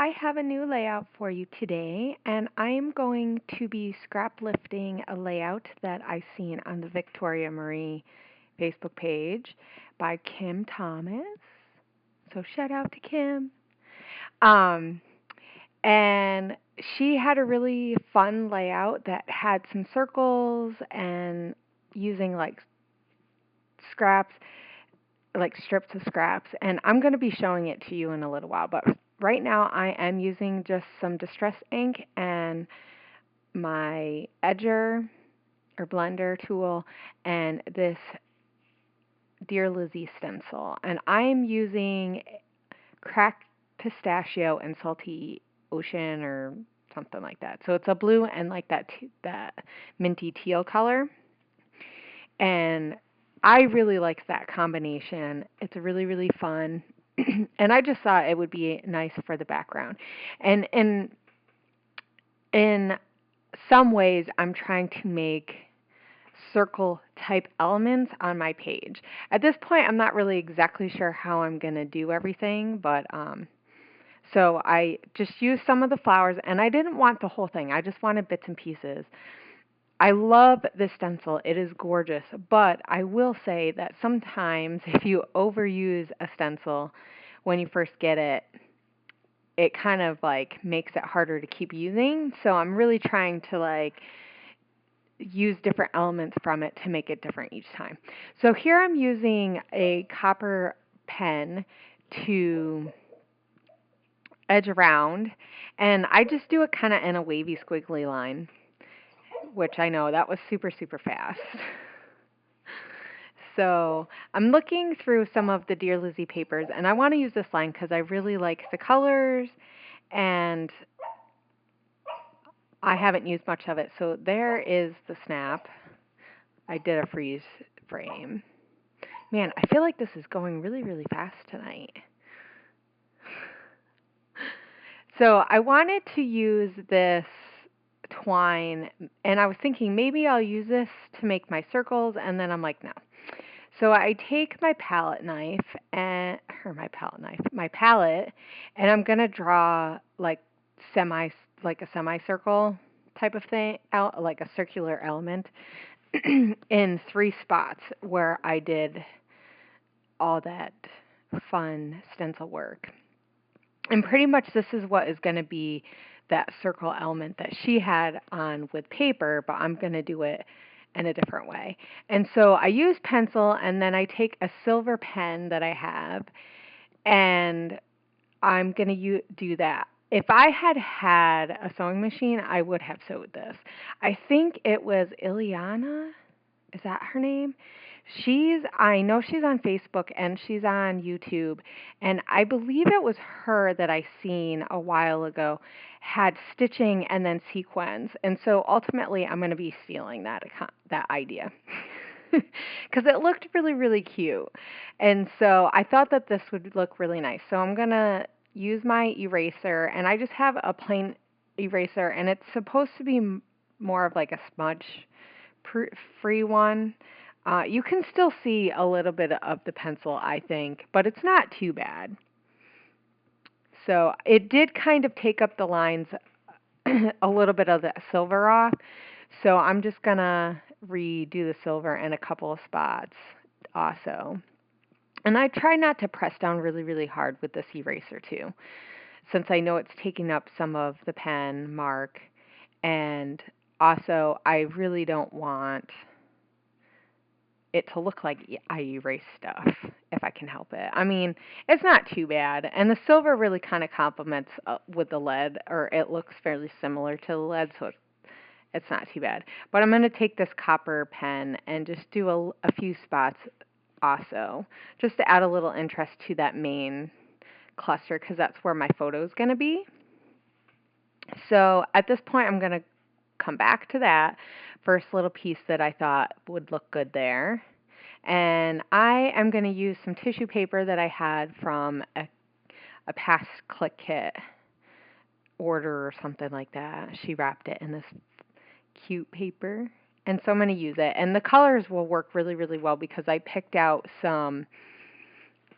I have a new layout for you today, and I am going to be scrap lifting a layout that I seen on the Victoria Marie Facebook page by Kim Thomas. So shout out to Kim. Um, and she had a really fun layout that had some circles and using like scraps, like strips of scraps, and I'm going to be showing it to you in a little while, but right now I am using just some distress ink and my edger or blender tool and this Dear Lizzie stencil, and I am using cracked pistachio and salty ocean or something like that. So it's a blue and like that minty teal color. And I really like that combination. It's really, really fun. And I just thought it would be nice for the background. And in some ways, I'm trying to make circle type elements on my page. At this point, I'm not really exactly sure how I'm going to do everything, but so I just used some of the flowers, and I didn't want the whole thing. I just wanted bits and pieces. I love this stencil. It is gorgeous, but I will say that sometimes if you overuse a stencil when you first get it, it kind of like makes it harder to keep using. So I'm really trying to like use different elements from it to make it different each time. So here I'm using a copper pen to edge around, and I just do it kind of in a wavy squiggly line, which I know that was super, super fast. So I'm looking through some of the Dear Lizzie papers, and I want to use this line because I really like the colors, and I haven't used much of it. So there is the snap. I did a freeze frame. Man, I feel like this is going really, really fast tonight. So I wanted to use this twine, and I was thinking maybe I'll use this to make my circles, and then I'm like, no. So I take my palette knife my palette, and I'm gonna draw like a semicircle type of thing out, like a circular element, in 3 spots where I did all that fun stencil work. And pretty much this is what is going to be that circle element that she had on with paper, but I'm going to do it in a different way. And so I use pencil, and then I take a silver pen that I have, and I'm going to do that. If I had had a sewing machine, I would have sewed this. I think it was Ileana. Is that her name? I know she's on Facebook and she's on YouTube, and I believe it was her that I seen a while ago had stitching and then sequins. And so ultimately I'm going to be stealing that idea. Because it looked really, really cute. And so I thought that this would look really nice. So I'm going to use my eraser, and I just have a plain eraser, and it's supposed to be more of like a smudge free one. You can still see a little bit of the pencil, I think, but it's not too bad. So it did kind of take up the lines a little bit of the silver off. So I'm just going to redo the silver in a couple of spots also. And I try not to press down really, really hard with this eraser too, since I know it's taking up some of the pen mark. And also, I really don't want it to look like I erase stuff if I can help it. I mean, it's not too bad, and the silver really kind of complements with the lead, or it looks fairly similar to the lead, so it's not too bad. But I'm going to take this copper pen and just do a few spots also, just to add a little interest to that main cluster, because that's where my photo is going to be. So at this point, I'm going to come back to that first little piece that I thought would look good there. And I am going to use some tissue paper that I had from a past Click Kit order or something like that. She wrapped it in this cute paper. And so I'm going to use it. And the colors will work really, really well because I picked out some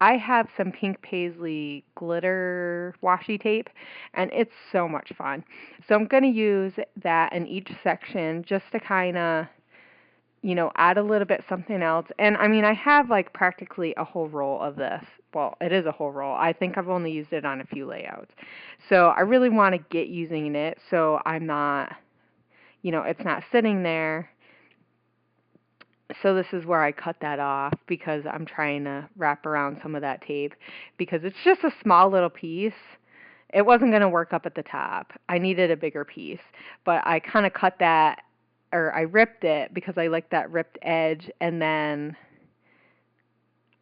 I have some pink paisley glitter washi tape, and it's so much fun. So I'm going to use that in each section just to kind of, add a little bit something else. And I mean, I have like practically a whole roll of this. Well, it is a whole roll. I think I've only used it on a few layouts. So I really want to get using it so I'm not, it's not sitting there. So this is where I cut that off because I'm trying to wrap around some of that tape because it's just a small little piece. It wasn't going to work up at the top. I needed a bigger piece, but I kind of cut that, or I ripped it because I like that ripped edge, and then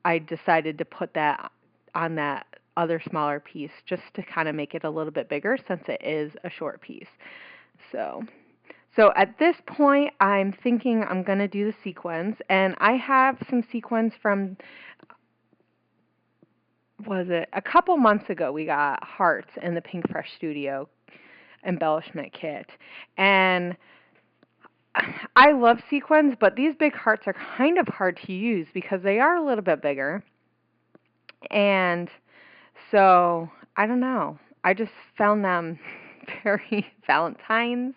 I decided to put that on that other smaller piece just to kind of make it a little bit bigger since it is a short piece. So at this point, I'm thinking I'm going to do the sequins, and I have some sequins from, was it a couple months ago we got hearts in the Pink Fresh Studio embellishment kit, and I love sequins, but these big hearts are kind of hard to use because they are a little bit bigger, and so I don't know. I just found them very Valentine's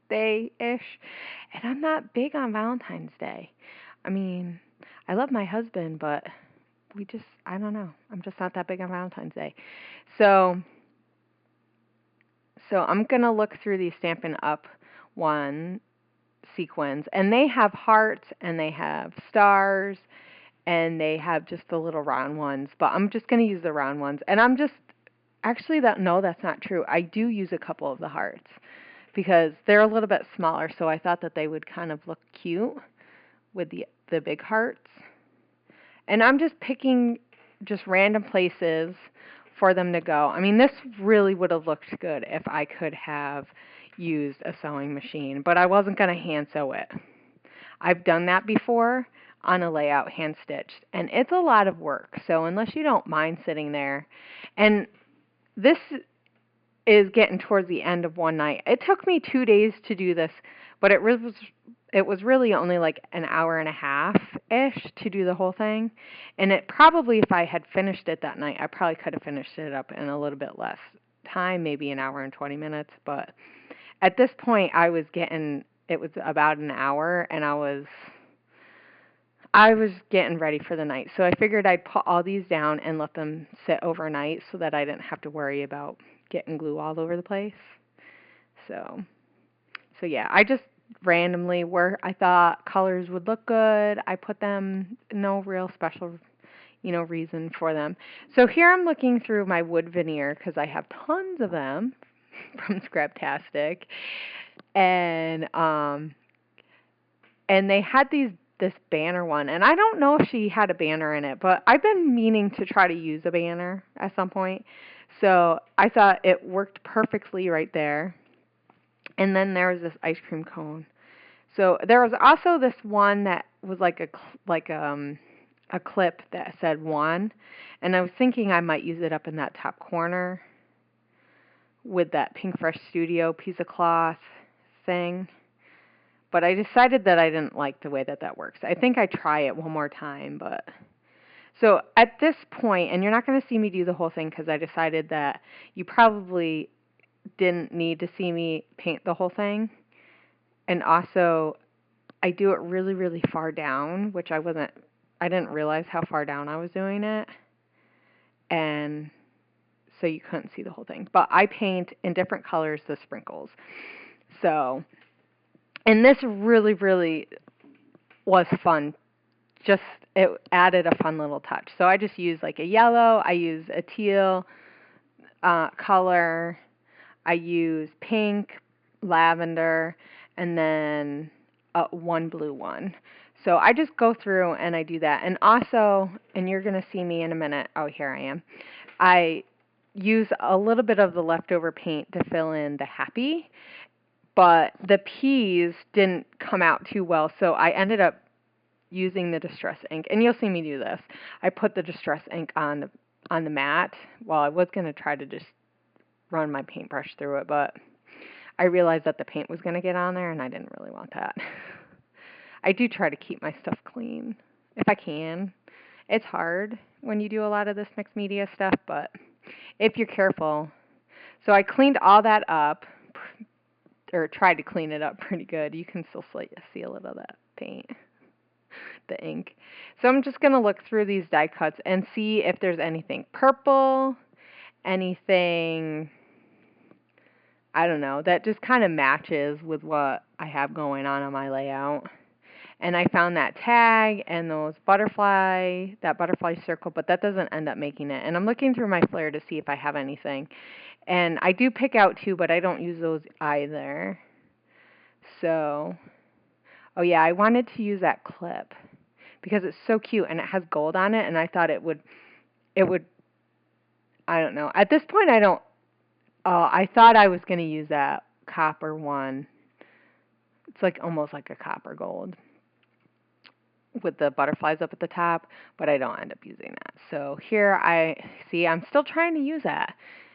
Day-ish, and I'm not big on Valentine's Day. I mean, I love my husband, but I don't know. I'm just not that big on Valentine's Day. So I'm going to look through these Stampin' Up! One sequins, and they have hearts, and they have stars, and they have just the little round ones, but I'm just going to use the round ones. And actually, that's not true. I do use a couple of the hearts because they're a little bit smaller, so I thought that they would kind of look cute with the big hearts. And I'm just picking just random places for them to go. I mean, this really would have looked good if I could have used a sewing machine, but I wasn't going to hand sew it. I've done that before on a layout hand stitched, and it's a lot of work. So unless you don't mind sitting there, and this is getting towards the end of one night. It took me 2 days to do this, but it was really only like an hour and a half-ish to do the whole thing. And it probably, if I had finished it that night, I probably could have finished it up in a little bit less time, maybe an hour and 20 minutes. But at this point, it was about an hour, and I was getting ready for the night. So I figured I'd put all these down and let them sit overnight so that I didn't have to worry about getting glue all over the place. So yeah, I just randomly where I thought colors would look good, I put them, no real special, reason for them. So here I'm looking through my wood veneer because I have tons of them from Scraptastic, and they had this banner one, and I don't know if she had a banner in it, but I've been meaning to try to use a banner at some point. So I thought it worked perfectly right there. And then there was this ice cream cone. So there was also this one that was like a clip that said 1, and I was thinking I might use it up in that top corner with that Pink Fresh Studio piece of cloth thing. But I decided that I didn't like the way that works. I think I try it one more time, but so at this point, and you're not going to see me do the whole thing because I decided that you probably didn't need to see me paint the whole thing. And also, I do it really, really far down, which I didn't realize how far down I was doing it. And so you couldn't see the whole thing. But I paint in different colors the sprinkles. So, and this really, really was fun. Just, it added a fun little touch. So I just use like a yellow, I use a teal color, I use pink, lavender, and then one blue one. So I just go through and I do that. And also, and you're going to see me in a minute. Oh, here I am. I use a little bit of the leftover paint to fill in the happy, but the peas didn't come out too well, so I ended up using the Distress ink. And you'll see me do this. I put the Distress ink on the mat. Well, I was going to try to just run my paintbrush through it, but I realized that the paint was going to get on there, and I didn't really want that. I do try to keep my stuff clean if I can. It's hard when you do a lot of this mixed media stuff, but if you're careful. So I cleaned all that up, or tried to clean it up pretty good. You can still see a little of that paint, the ink. So I'm just going to look through these die cuts and see if there's anything purple, anything, I don't know, that just kind of matches with what I have going on my layout. And I found that tag and that butterfly circle, but that doesn't end up making it. And I'm looking through my flare to see if I have anything. And I do pick out two, but I don't use those either. So, oh yeah, I wanted to use that clip because it's so cute and it has gold on it, and I thought it would, I don't know. At this point, I thought I was going to use that copper one. It's like almost like a copper gold with the butterflies up at the top, but I don't end up using that. So here I'm still trying to use that.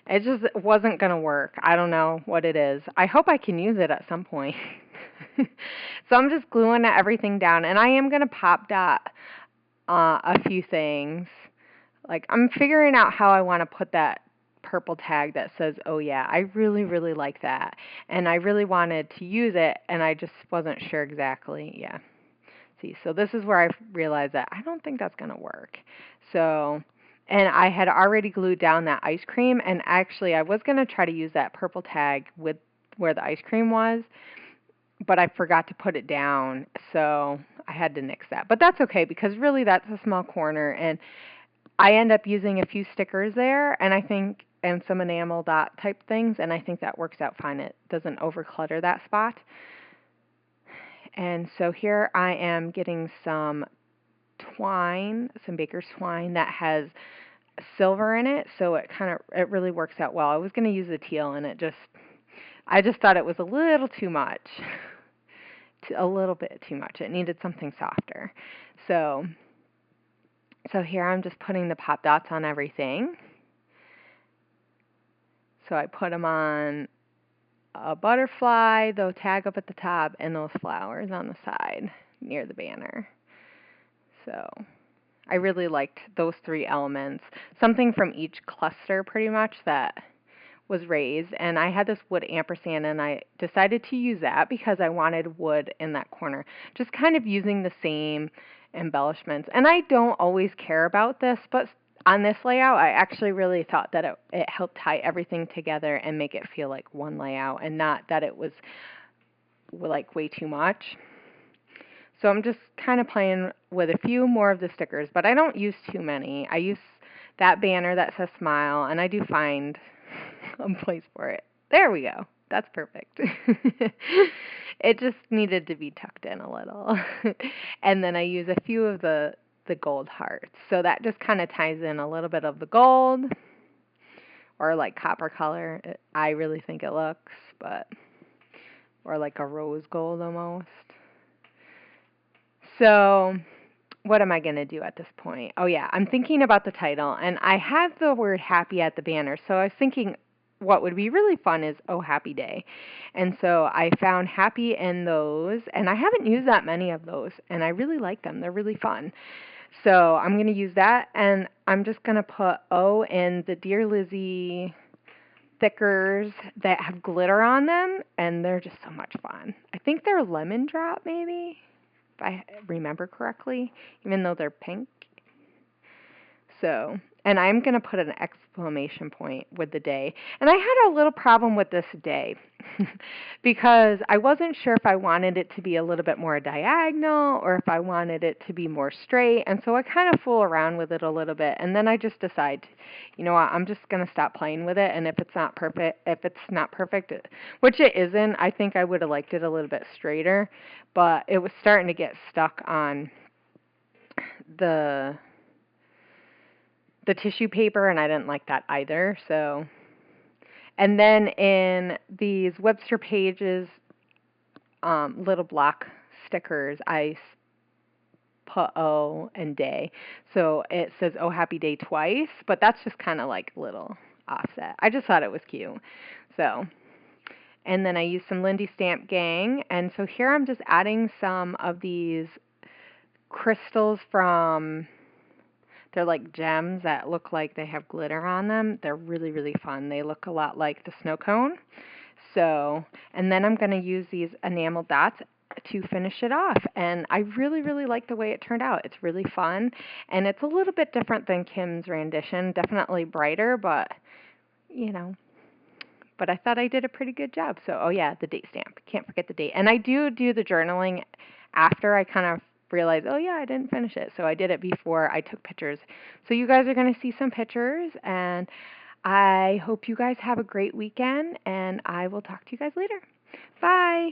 It just wasn't going to work. I don't know what it is. I hope I can use it at some point. So I'm just gluing everything down, and I am going to pop dot a few things. Like, I'm figuring out how I want to put that purple tag that says, oh yeah, I really, really like that. And I really wanted to use it, and I just wasn't sure exactly. Yeah. See, so this is where I realized that I don't think that's going to work. So, and I had already glued down that ice cream, and actually I was going to try to use that purple tag with where the ice cream was, but I forgot to put it down, so I had to nix that. But that's okay, because really that's a small corner, and I end up using a few stickers there, and some enamel dot type things, and I think that works out fine. It doesn't overclutter that spot. And so here I am getting some twine, some baker's twine that has silver in it, so it really works out well. I was going to use the teal, and I just thought it was a little too much. A little bit too much. It needed something softer. So here I'm just putting the pop dots on everything. So I put them on a butterfly, the tag up at the top, and those flowers on the side near the banner. So I really liked those three elements. Something from each cluster pretty much that was raised, and I had this wood ampersand, and I decided to use that because I wanted wood in that corner. Just kind of using the same embellishments. And I don't always care about this, but on this layout, I actually really thought that it helped tie everything together and make it feel like one layout, and not that it was like way too much. So I'm just kind of playing with a few more of the stickers, but I don't use too many. I use that banner that says smile, and I do find a place for it. There we go. That's perfect. It just needed to be tucked in a little. And then I use a few of the gold hearts. So that just kind of ties in a little bit of the gold, or like copper color. I really think it looks, or like a rose gold almost. So what am I going to do at this point? Oh yeah, I'm thinking about the title, and I have the word happy at the banner. So I was thinking what would be really fun is Oh Happy Day. And so I found happy in those, and I haven't used that many of those, and I really like them. They're really fun. So I'm going to use that, and I'm just going to put O in the Dear Lizzy stickers that have glitter on them, and they're just so much fun. I think they're lemon drop maybe, if I remember correctly, even though they're pink. So, and I'm going to put an exclamation point with the day. And I had a little problem with this day because I wasn't sure if I wanted it to be a little bit more diagonal or if I wanted it to be more straight. And so I kind of fool around with it a little bit. And then I just decide, you know what, I'm just going to stop playing with it. And if it's not perfect, which it isn't, I think I would have liked it a little bit straighter. But it was starting to get stuck on the tissue paper, and I didn't like that either. So, and then in these Webster Pages little block stickers, I put O and day. So it says Oh Happy Day twice, but that's just kind of like little offset. I just thought it was cute. So, and then I used some Lindy Stamp Gang, and so here I'm just adding some of these crystals from They're like gems that look like they have glitter on them. They're really, really fun. They look a lot like the snow cone. So, and then I'm going to use these enamel dots to finish it off. And I really, really like the way it turned out. It's really fun. And it's a little bit different than Kim's rendition. Definitely brighter, but, you know, but I thought I did a pretty good job. So, oh yeah, the date stamp. Can't forget the date. And I do the journaling after I kind of realized, oh yeah, I didn't finish it. So I did it before I took pictures. So you guys are going to see some pictures, and I hope you guys have a great weekend, and I will talk to you guys later. Bye.